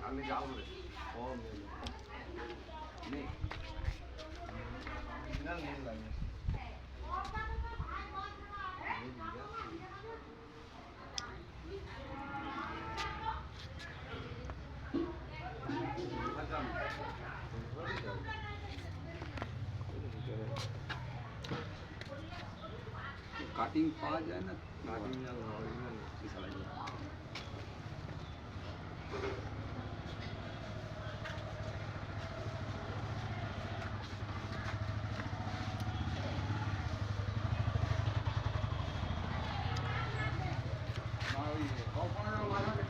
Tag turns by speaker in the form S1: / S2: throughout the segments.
S1: আমি যাবো রে কাটিং পাওয়া যায় না কাটিং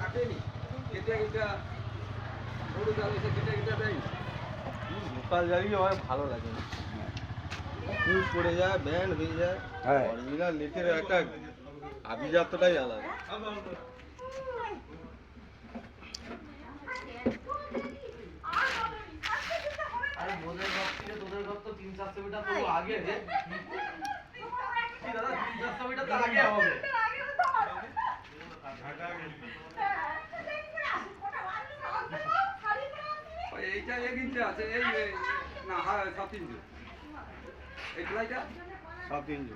S1: কাটেনি কেটে কেটে গরু জাল এসে কেটে কেটে দেয়
S2: লোকাল জায়গায় আমার ভালো লাগে না পুষ পড়ে যায় ব্যান্ড হয়ে যায় অরিজিনাল নেটের একটা আভিজাত্যটাই আলাদা
S1: আরে মোদের ঘর থেকে তোদের ঘর তো 3-400 মিটার তো আগে রে কি দাদা 3-400 মিটার তো আগে হবে এইটা এক ইঞ্চি আছে এই না হ্যাঁ 7 ইঞ্চি এই প্লাইটা
S2: 7 ইঞ্চি